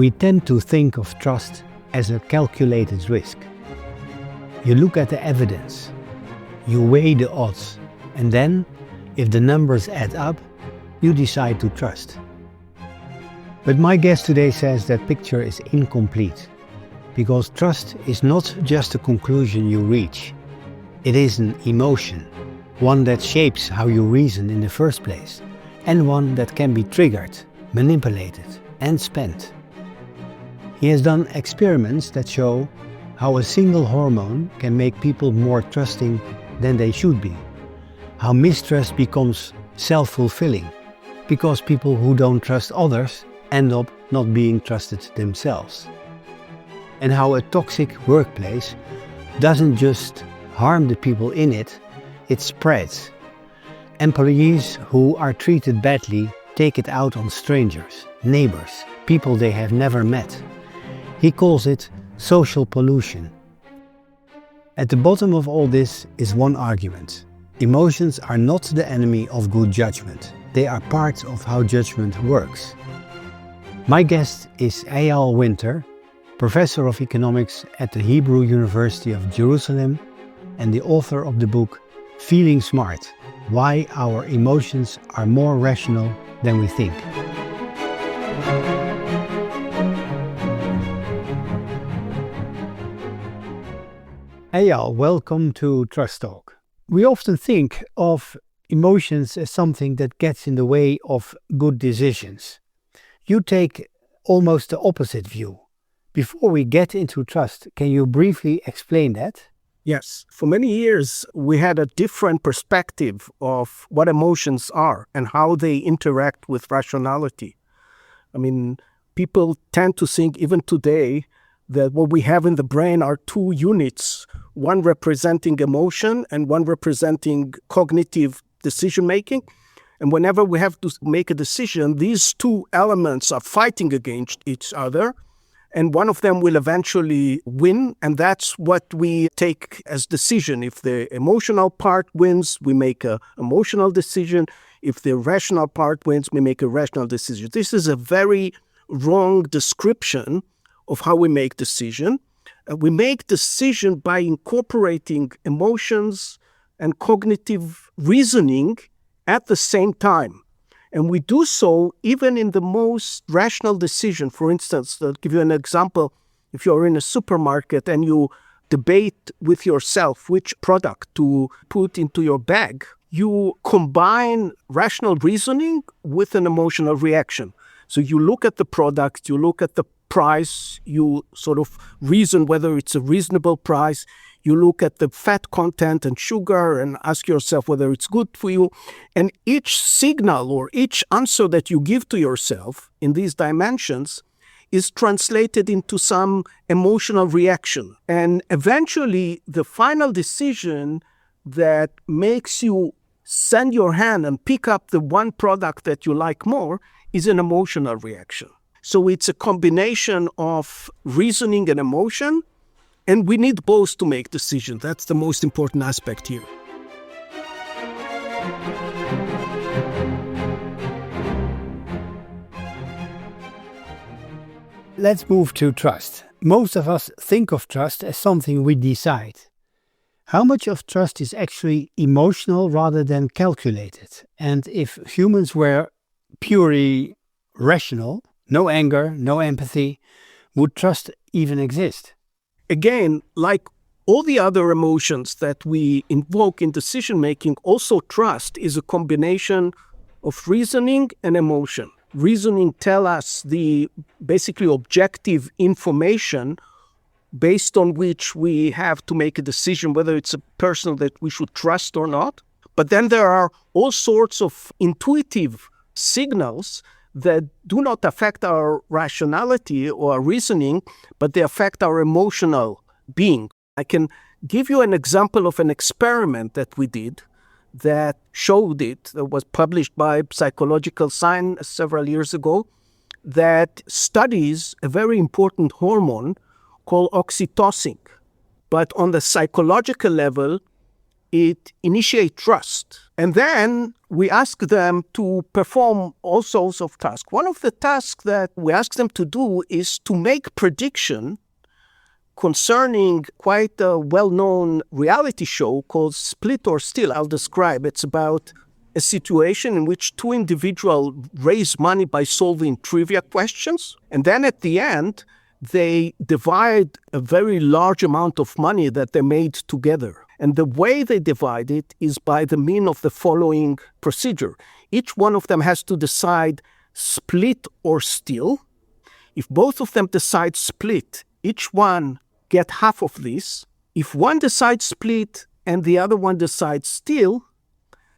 We tend to think of trust as a calculated risk. You look at the evidence, you weigh the odds, and then, if the numbers add up, you decide to trust. But my guest today says that picture is incomplete, because trust is not just a conclusion you reach. It is an emotion, one that shapes how you reason in the first place, and one that can be triggered, manipulated, and spent. He has done experiments that show how a single hormone can make people more trusting than they should be, how mistrust becomes self-fulfilling, because people who don't trust others end up not being trusted themselves, and how a toxic workplace doesn't just harm the people in it, it spreads. Employees who are treated badly take it out on strangers, neighbors, people they have never met. He calls it social pollution. At the bottom of all this is one argument. Emotions are not the enemy of good judgment. They are part of how judgment works. My guest is Eyal Winter, professor of economics at the Hebrew University of Jerusalem and the author of the book Feeling Smart: Why Our Emotions Are More Rational Than We Think. Eyal, welcome to Trust Talk. We often think of emotions as something that gets in the way of good decisions. You take almost the opposite view. Before we get into trust, can you briefly explain that? Yes. For many years, we had a different perspective of what emotions are and how they interact with rationality. People tend to think, even today, that what we have in the brain are two units, one representing emotion and one representing cognitive decision-making. And whenever we have to make a decision, these two elements are fighting against each other, and one of them will eventually win, and that's what we take as decision. If the emotional part wins, we make an emotional decision. If the rational part wins, we make a rational decision. This is a very wrong description of how we make decision. We make decision by incorporating emotions and cognitive reasoning at the same time. And we do so even in the most rational decision. For instance, I'll give you an example. If you're in a supermarket and you debate with yourself which product to put into your bag, you combine rational reasoning with an emotional reaction. So you look at the product, you look at the price, you sort of reason whether it's a reasonable price, you look at the fat content and sugar and ask yourself whether it's good for you. And each signal or each answer that you give to yourself in these dimensions is translated into some emotional reaction. And eventually, the final decision that makes you send your hand and pick up the one product that you like more is an emotional reaction. So it's a combination of reasoning and emotion, and we need both to make decisions. That's the most important aspect here. Let's move to trust. Most of us think of trust as something we decide. How much of trust is actually emotional rather than calculated? And if humans were purely rational, no anger, no empathy, would trust even exist? Again, like all the other emotions that we invoke in decision-making, also trust is a combination of reasoning and emotion. Reasoning tells us the basically objective information based on which we have to make a decision whether it's a person that we should trust or not. But then there are all sorts of intuitive signals that do not affect our rationality or our reasoning, but they affect our emotional being. I can give you an example of an experiment that we did that showed it, that was published by Psychological Science several years ago, that studies a very important hormone called oxytocin. But on the psychological level, it initiates trust. And then we ask them to perform all sorts of tasks. One of the tasks that we ask them to do is to make prediction concerning quite a well-known reality show called Split or Steal. I'll describe. It's about a situation in which two individuals raise money by solving trivia questions. And then at the end, they divide a very large amount of money that they made together. And the way they divide it is by the means of the following procedure. Each one of them has to decide split or steal. If both of them decide split, each one get half of this. If one decides split and the other one decides steal,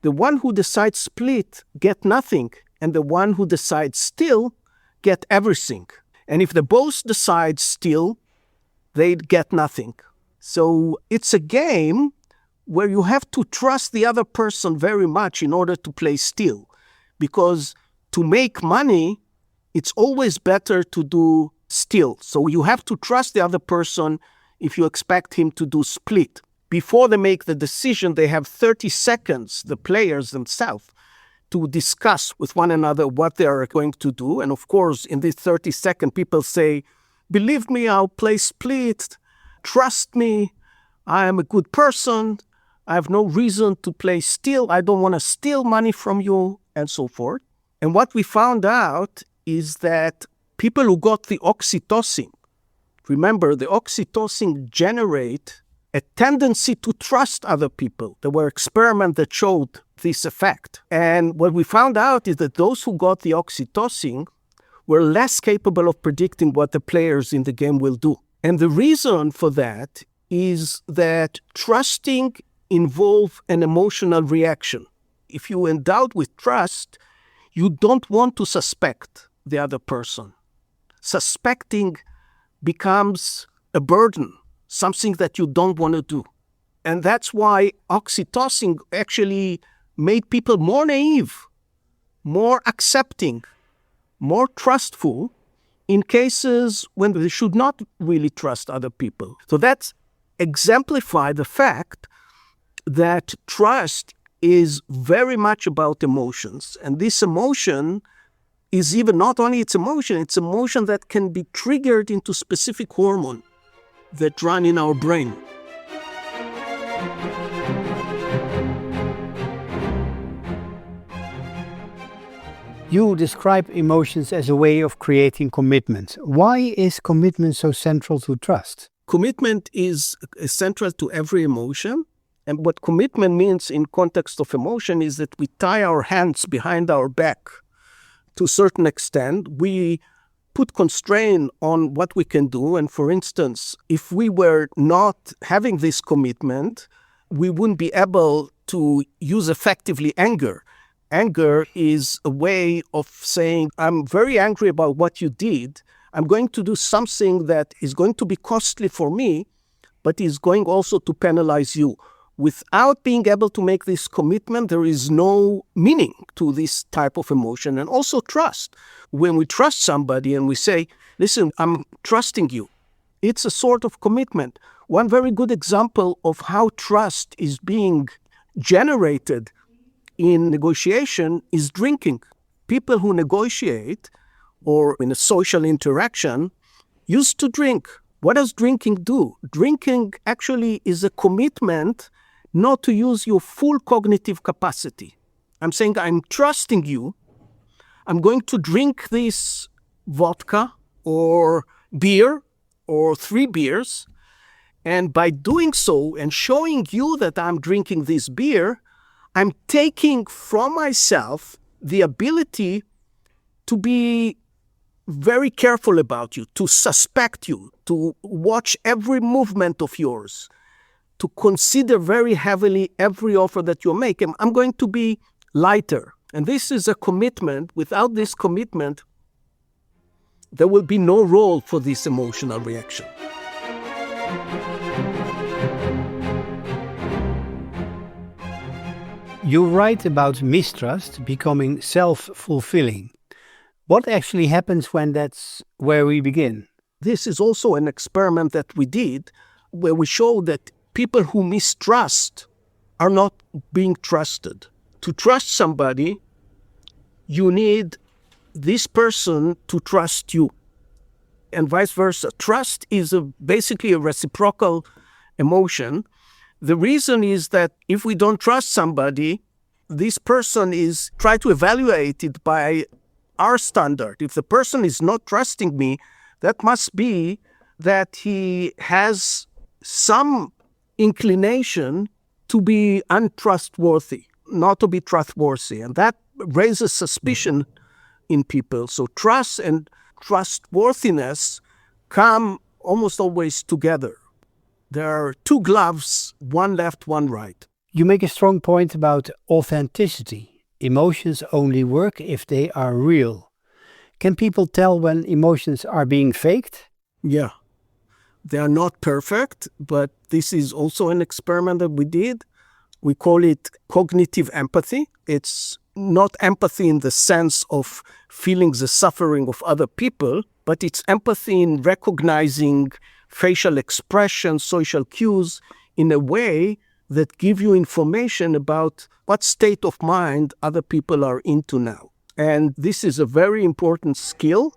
the one who decides split get nothing, and the one who decides steal get everything. And if they both decide steal, they get nothing. So it's a game where you have to trust the other person very much in order to play steal. Because to make money, it's always better to do steal. So you have to trust the other person if you expect him to do split. Before they make the decision, they have 30 seconds, the players themselves, to discuss with one another what they are going to do. And of course, in this 30 seconds, people say, believe me, I'll play split. Trust me, I am a good person. I have no reason to play steal. I don't want to steal money from you, and so forth. And what we found out is that people who got the oxytocin, remember, the oxytocin generate a tendency to trust other people. There were experiments that showed this effect. And what we found out is that those who got the oxytocin were less capable of predicting what the players in the game will do. And the reason for that is that trusting involves an emotional reaction. If you endowed with trust, you don't want to suspect the other person. Suspecting becomes a burden, something that you don't want to do. And that's why oxytocin actually made people more naive, more accepting, more trustful in cases when they should not really trust other people. So that's exemplified the fact that trust is very much about emotions. And this emotion is even not only it's emotion that can be triggered into specific hormone that run in our brain. You describe emotions as a way of creating commitment. Why is commitment so central to trust? Commitment is central to every emotion. And what commitment means in context of emotion is that we tie our hands behind our back to a certain extent. We put constraint on what we can do. And for instance, if we were not having this commitment, we wouldn't be able to use effectively anger. Anger is a way of saying, I'm very angry about what you did. I'm going to do something that is going to be costly for me, but is going also to penalize you. Without being able to make this commitment, there is no meaning to this type of emotion. And also trust. When we trust somebody and we say, listen, I'm trusting you, it's a sort of commitment. One very good example of how trust is being generated in negotiation is drinking. People who negotiate or in a social interaction used to drink. What does drinking do? Drinking actually is a commitment not to use your full cognitive capacity. I'm saying I'm trusting you. I'm going to drink this vodka or beer or 3 beers. And by doing so and showing you that I'm drinking this beer, I'm taking from myself the ability to be very careful about you, to suspect you, to watch every movement of yours, to consider very heavily every offer that you make. I'm going to be lighter. And this is a commitment. Without this commitment, there will be no role for this emotional reaction. You write about mistrust becoming self-fulfilling. What actually happens when that's where we begin? This is also an experiment that we did where we showed that people who mistrust are not being trusted. To trust somebody, you need this person to trust you, and vice versa. Trust is basically a reciprocal emotion. The reason is that if we don't trust somebody, this person is try to evaluate it by our standard. If the person is not trusting me, that must be that he has some inclination to be untrustworthy, not to be trustworthy. And that raises suspicion in people. So trust and trustworthiness come almost always together. There are two gloves, one left, one right. You make a strong point about authenticity. Emotions only work if they are real. Can people tell when emotions are being faked? Yeah. They are not perfect, but this is also an experiment that we did. We call it cognitive empathy. It's not empathy in the sense of feeling the suffering of other people, but it's empathy in recognizing facial expressions, social cues in a way that give you information about what state of mind other people are into now. And this is a very important skill.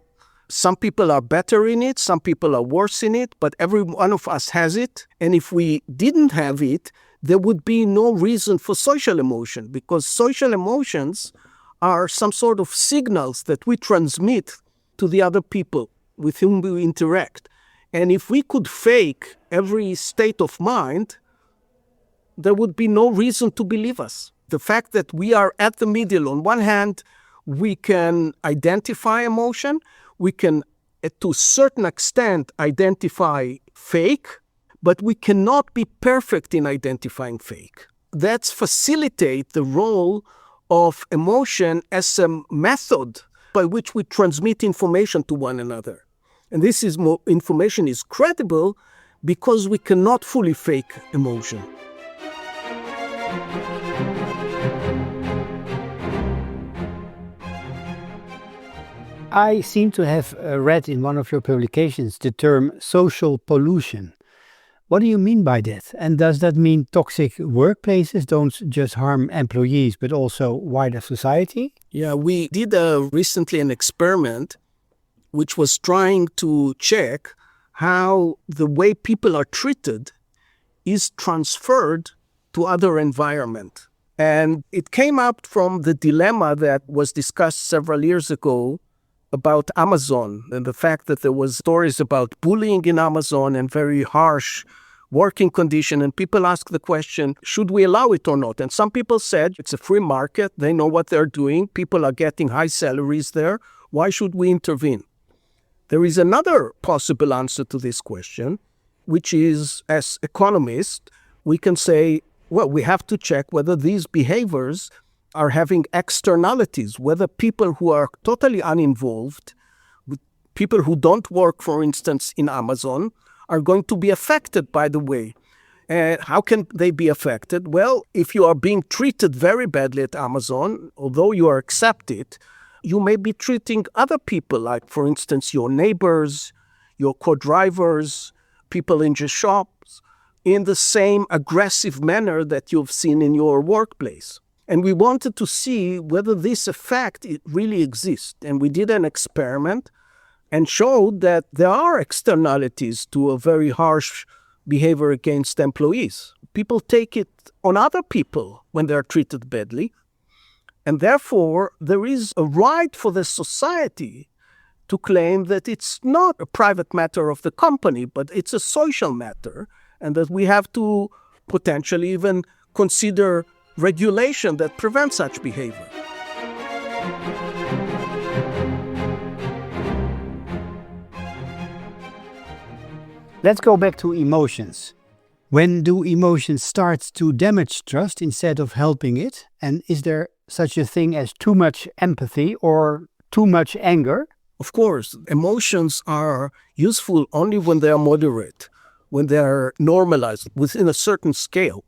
Some people are better in it, some people are worse in it, but every one of us has it. And if we didn't have it, there would be no reason for social emotion, because social emotions are some sort of signals that we transmit to the other people with whom we interact. And if we could fake every state of mind, there would be no reason to believe us. The fact that we are at the middle, on one hand, we can identify emotion, we can, to a certain extent, identify fake, but we cannot be perfect in identifying fake. That's facilitate the role of emotion as a method by which we transmit information to one another. And this is information is credible because we cannot fully fake emotion. I seem to have read in one of your publications the term social pollution. What do you mean by that? And does that mean toxic workplaces don't just harm employees, but also wider society? Yeah, we did recently an experiment which was trying to check how the way people are treated is transferred to other environment. And it came up from the dilemma that was discussed several years ago about Amazon and the fact that there was stories about bullying in Amazon and very harsh working condition. And people ask the question, should we allow it or not? And some people said it's a free market. They know what they're doing. People are getting high salaries there. Why should we intervene? There is another possible answer to this question, which is, as economists, we can say, well, we have to check whether these behaviors are having externalities, whether people who are totally uninvolved, people who don't work, for instance, in Amazon, are going to be affected by the way. And how can they be affected? Well, if you are being treated very badly at Amazon, although you are accepted, you may be treating other people, like, for instance, your neighbors, your co-drivers, people in your shops, in the same aggressive manner that you've seen in your workplace. And we wanted to see whether this effect really exists. And we did an experiment and showed that there are externalities to a very harsh behavior against employees. People take it on other people when they're treated badly. And therefore, there is a right for the society to claim that it's not a private matter of the company, but it's a social matter, and that we have to potentially even consider regulation that prevents such behavior. Let's go back to emotions. When do emotions start to damage trust instead of helping it? And is there such a thing as too much empathy or too much anger? Of course, emotions are useful only when they are moderate, when they are normalized within a certain scale.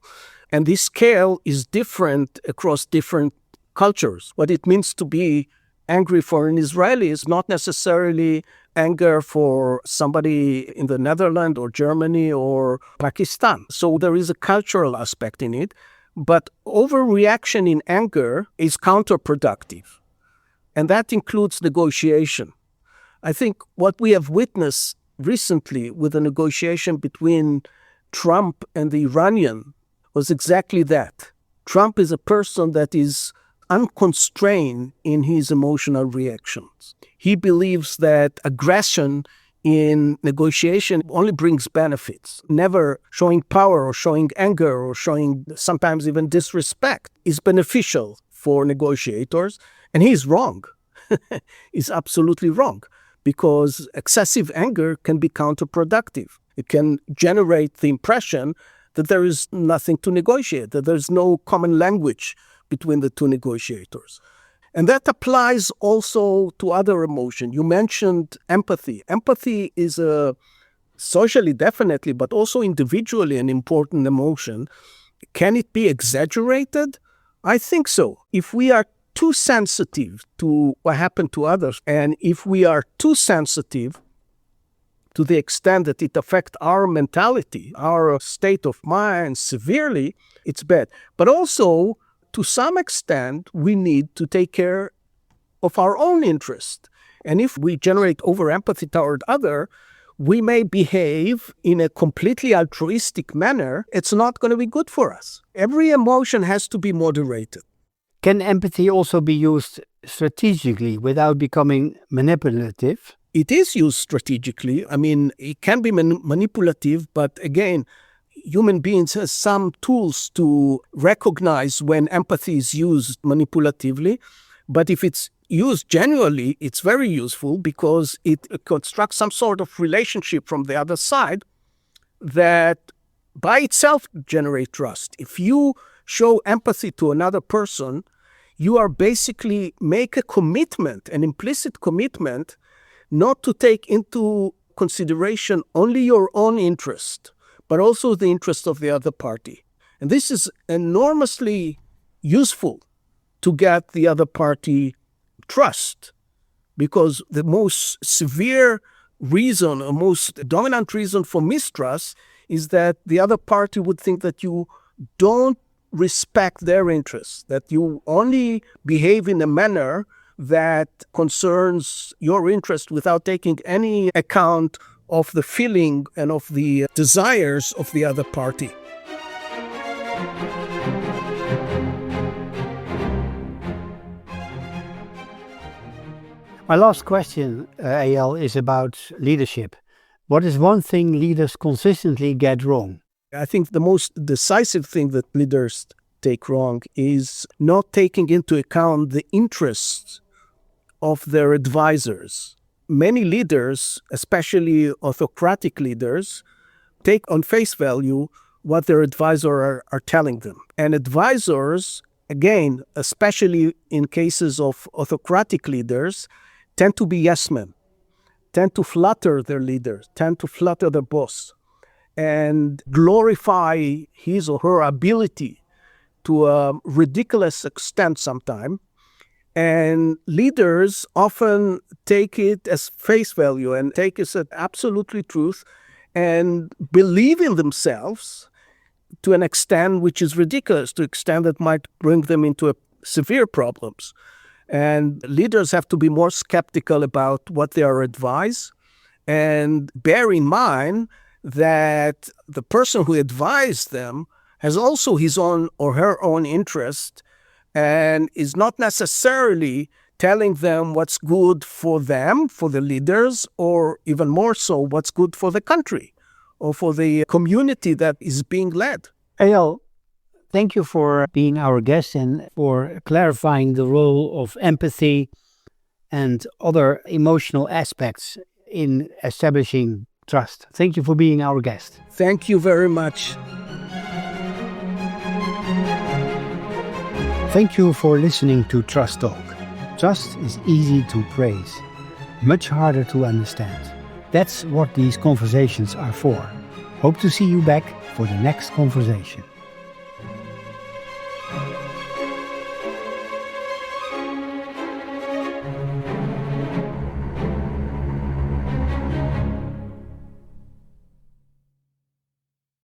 And this scale is different across different cultures. What it means to be angry for an Israeli is not necessarily anger for somebody in the Netherlands or Germany or Pakistan. So there is a cultural aspect in it. But overreaction in anger is counterproductive. And that includes negotiation. I think what we have witnessed recently with the negotiation between Trump and the Iranian was exactly that. Trump is a person that is unconstrained in his emotional reactions. He believes that aggression in negotiation only brings benefits. Never showing power or showing anger or showing sometimes even disrespect is beneficial for negotiators. And he's wrong. He's absolutely wrong, because excessive anger can be counterproductive. It can generate the impression that there is nothing to negotiate, that there's no common language between the two negotiators. And that applies also to other emotions. You mentioned empathy. Empathy is socially definitely, but also individually an important emotion. Can it be exaggerated? I think so. If we are too sensitive to what happened to others, and if we are too sensitive to the extent that it affects our mentality, our state of mind severely, it's bad. But also, to some extent, we need to take care of our own interest. And if we generate over-empathy toward others, we may behave in a completely altruistic manner. It's not going to be good for us. Every emotion has to be moderated. Can empathy also be used strategically without becoming manipulative? It is used strategically. I mean, it can be manipulative, but again, human beings have some tools to recognize when empathy is used manipulatively. But if it's used genuinely, it's very useful because it constructs some sort of relationship from the other side that by itself generates trust. If you show empathy to another person, you are basically make a commitment, an implicit commitment, not to take into consideration only your own interest, but also the interest of the other party. And this is enormously useful to get the other party trust, because the most severe reason, or most dominant reason for mistrust is that the other party would think that you don't respect their interests, that you only behave in a manner that concerns your interest without taking any account of the feeling and of the desires of the other party. My last question, Eyal, is about leadership. What is one thing leaders consistently get wrong? I think the most decisive thing that leaders take wrong is not taking into account the interests of their advisors. Many leaders, especially autocratic leaders, take on face value what their advisors are telling them. And advisors, again, especially in cases of autocratic leaders, tend to be yes men, tend to flatter their leaders, tend to flatter their boss, and glorify his or her ability to a ridiculous extent sometimes. And leaders often take it as face value and take it as absolutely truth and believe in themselves to an extent which is ridiculous, to an extent that might bring them into severe problems. And leaders have to be more skeptical about what they are advised, and bear in mind that the person who advised them has also his own or her own interest and is not necessarily telling them what's good for them, for the leaders, or even more so, what's good for the country or for the community that is being led. Eyal, thank you for being our guest and for clarifying the role of empathy and other emotional aspects in establishing trust. Thank you for being our guest. Thank you very much. Thank you for listening to Trust Talk. Trust is easy to praise, much harder to understand. That's what these conversations are for. Hope to see you back for the next conversation.